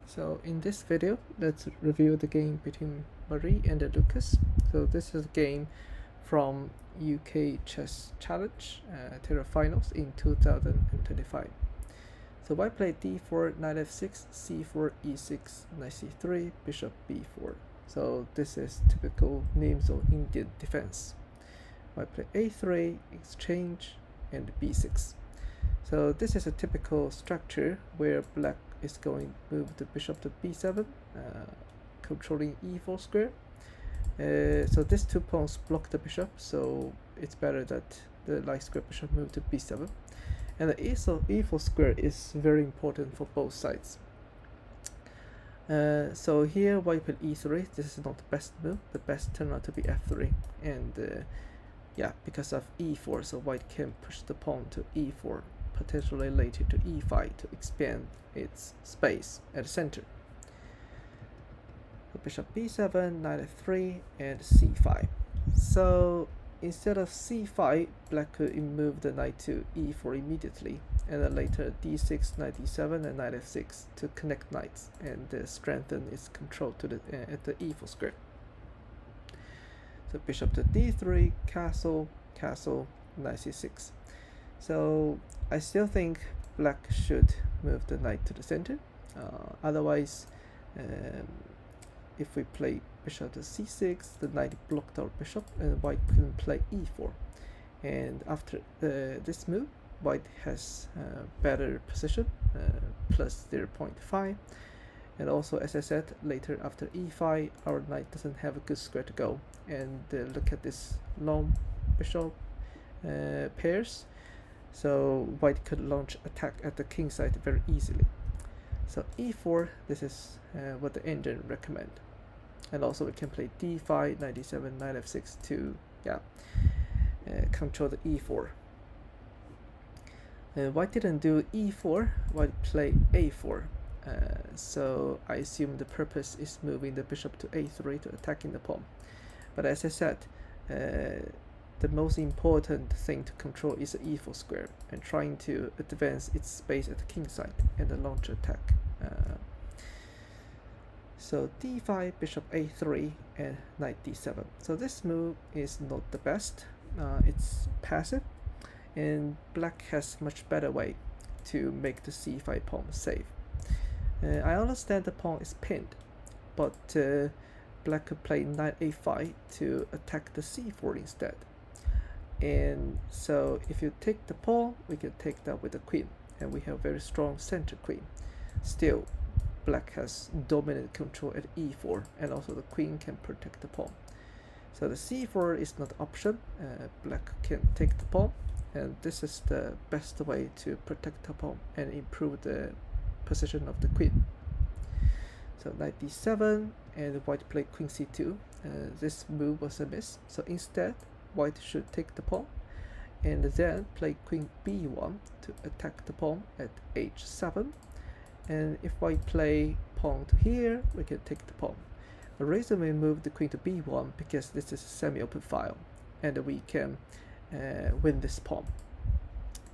So in this video, let's review the game between Marie and Lucas. So this is a game from UK Chess Challenge Tera Finals in 2025. So I played d4, knight f6, c4, e6, knight c3, bishop b4. So this is typical Nimzo Indian defense. I play a3, exchange, and b6. So this is a typical structure where black is going to move the bishop to b7, controlling e4 square. So these two pawns block the bishop, so it's better that the light square bishop move to b7. And the e4 square is very important for both sides. So here white played e3. This is not the best move. The best turned out to be f3, and yeah, because of e4, so white can push the pawn to e4, potentially later to e5 to expand its space at the center. So bishop b7, knight f3, and c5. So instead of c5, black could move the knight to e4 immediately, and then later d6, knight d7, and knight f6 to connect knights and strengthen its control to the at the e4 square. So bishop to d3, castle, castle, knight c6. So I still think black should move the knight to the center. Otherwise, if we play bishop to c6, the knight blocked our bishop, and white couldn't play e4. And after this move, white has better position, plus 0.5. And also, as I said, later after e5, our knight doesn't have a good square to go. And look at this long bishop pairs. So white could launch attack at the king side very easily. So e4, this is what the engine recommend. And also we can play d5, knight d7, knight f6 to control the e4. White didn't do e4, white played a4. So I assume the purpose is moving the bishop to a3 to attacking the pawn. But as I said, the most important thing to control is the e4 square and trying to advance its space at the king side and the launch attack. So d5, bishop a3, and knight d7. So this move is not the best. It's passive, and black has much better way to make the c5 pawn safe. I understand the pawn is pinned, but black could play knight a5 to attack the c4 instead. And so if you take the pawn, we can take that with the queen, and we have very strong center queen. Still, black has dominant control at e4, and also the queen can protect the pawn. So the c4 is not an option. Black can take the pawn, and this is the best way to protect the pawn and improve the position of the queen. So knight d7, and white played queen c2. This move was a miss, so instead white should take the pawn and then play queen b1 to attack the pawn at h7. And if white play pawn to here, we can take the pawn. The reason we move the queen to b1 because this is a semi-open file, and we can win this pawn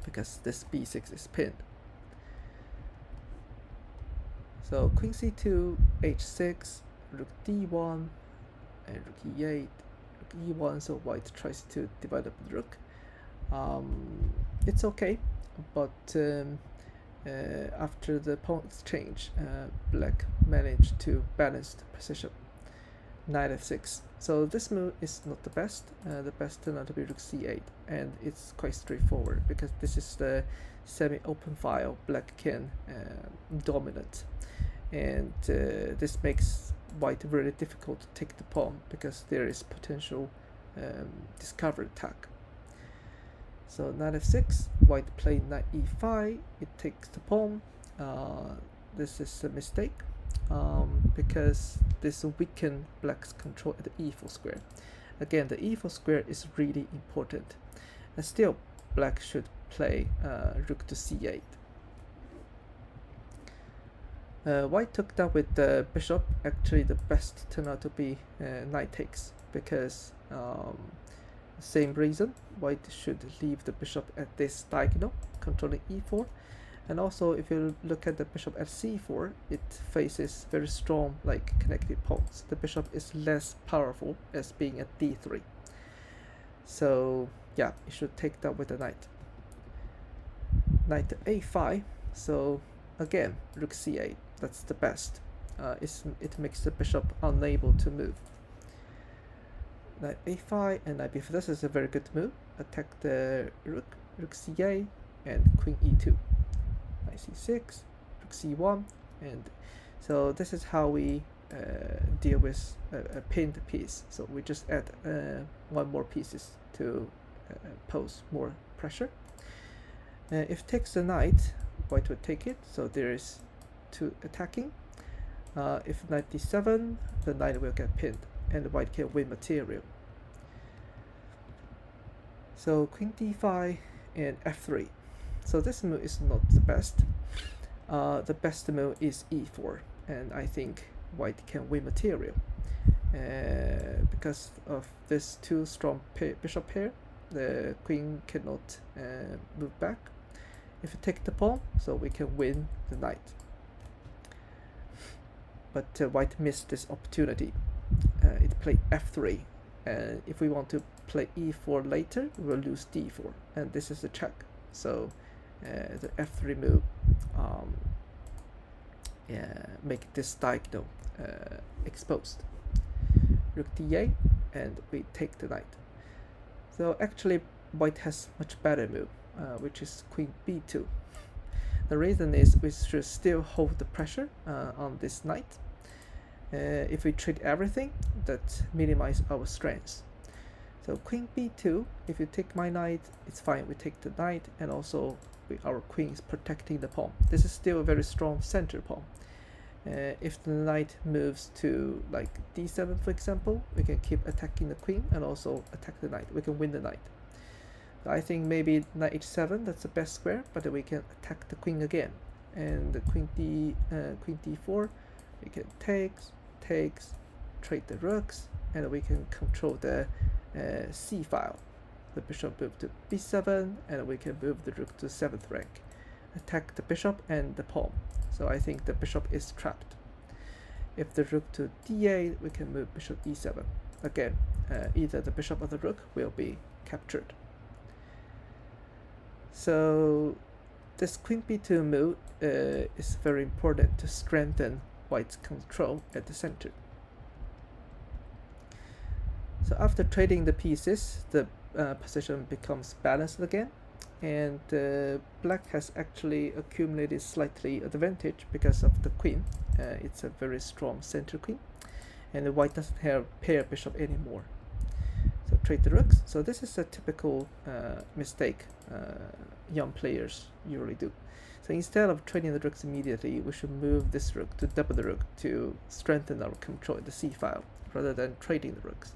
because this b6 is pinned. So queen c2, h6, rook d1, and rook e8, rook e1. So white tries to develop the rook. It's okay, but after the pawn exchange, black managed to balance the position. Knight f6. So this move is not the best. The best turned out to be rook c8, and it's quite straightforward because this is the semi-open file black can dominate, and this makes white really difficult to take the pawn because there is potential discovery attack. So knight f6, white played knight e5, it takes the pawn. This is a mistake because this weakens black's control at the e4 square. Again, the e4 square is really important, and still black should play rook to c8. White took that with the bishop. Actually, the best turned out to be knight takes because same reason, white should leave the bishop at this diagonal, controlling e4, And also, if you look at the bishop at c4, it faces very strong, like, connected pawns. The bishop is less powerful as being at d3. So yeah, you should take that with the knight. Knight to a5. So again, rook c8. That's the best. It makes the bishop unable to move. Knight a5 and knight b4. This is a very good move. Attack the rook, rook c8, and queen e2. Knight c6, rook c1, and so this is how we deal with a pinned piece. So we just add one more pieces to pose more pressure. If takes the knight, white would take it. So there is two attacking. If knight d7, the knight will get pinned, and white can win material. So queen d5 and f3. So this move is not the best. The best move is e4, and I think white can win material because of this two strong bishop pair. The queen cannot move back. If you take the pawn, so we can win the knight. But white missed this opportunity. It played f3, and if we want to play e4 later, we will lose d4, and this is a check. So the f3 move make this diagonal exposed. Rook d8, and we take the knight. So actually, white has much better move, which is queen b2. The reason is we should still hold the pressure on this knight. If we trade everything, that minimize our strengths. So queen b2, if you take my knight, it's fine. We take the knight, and also our queen is protecting the pawn. This is still a very strong center pawn. If the knight moves to like d7, for example, we can keep attacking the queen and also attack the knight. We can win the knight. So I think maybe knight h7, that's the best square, but we can attack the queen again. And the queen d4, we can takes, trade the rooks, and we can control the c file. The bishop move to b7, and we can move the rook to 7th rank. Attack the bishop and the pawn. So I think the bishop is trapped. If the rook to d8, we can move bishop e7. Again, either the bishop or the rook will be captured. So this queen b2 move is very important to strengthen white's control at the center. So after trading the pieces, the position becomes balanced again, and black has actually accumulated slightly advantage because of the queen. It's a very strong center queen, and the white doesn't have pair bishop anymore. So trade the rooks. So this is a typical mistake young players usually do. So instead of trading the rooks immediately, we should move this rook to double the rook to strengthen our control in the c file rather than trading the rooks.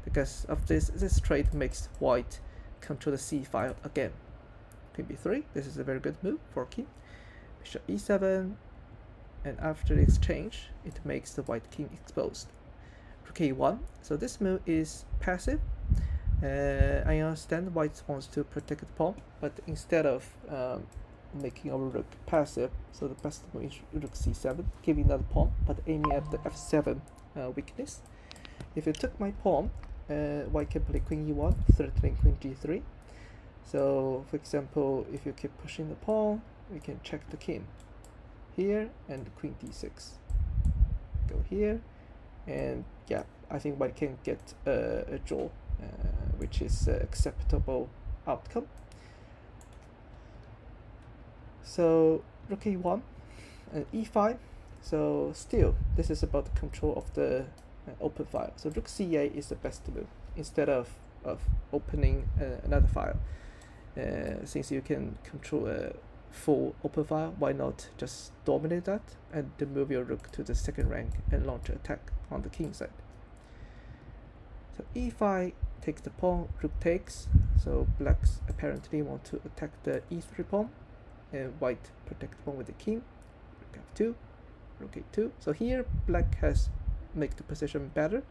Because of this trade makes white control the c file again. Queen b3, this is a very good move for king. Bishop e7, and after the exchange, it makes the white king exposed. Rook a1, so this move is passive. I understand white wants to protect the pawn, but instead of making our rook passive, so the best move is rook c7, giving another pawn, but aiming at the f7 weakness. If you took my pawn, white can play queen e1, threatening queen g3. So, for example, if you keep pushing the pawn, we can check the king here, and queen d6. Go here, and yeah, I think white can get a draw, which is an acceptable outcome. So rook a1 and e5. So still, this is about the control of the open file. So rook c8 is the best move instead of opening another file. Since you can control a full open file, why not just dominate that and then move your rook to the 2nd rank and launch an attack on the king side. So e5 takes the pawn, rook takes. So blacks apparently want to attack the e3 pawn, and white protect the pawn with the king. Rook f2, rook a2. So here black has make the position better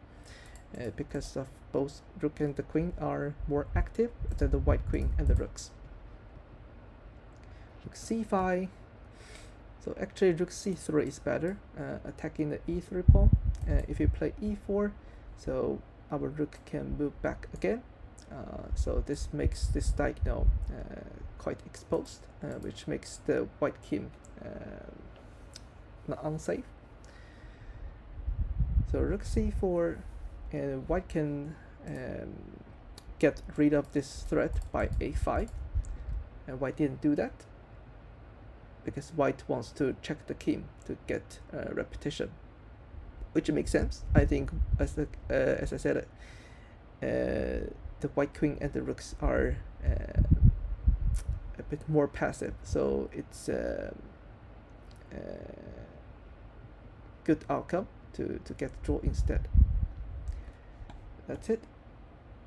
because of both rook and the queen are more active than the white queen and the rooks. Rook c5, So actually rook c3 is better, attacking the e3 pawn. If you play e4, so our rook can move back again. So this makes this diagonal quite exposed, which makes the white king not unsafe. So rook c4, and white can get rid of this threat by a5, and white didn't do that because white wants to check the king to get repetition, which makes sense. I think as I said, the white queen and the rooks are a bit more passive, so it's good outcome to get draw instead. That's it.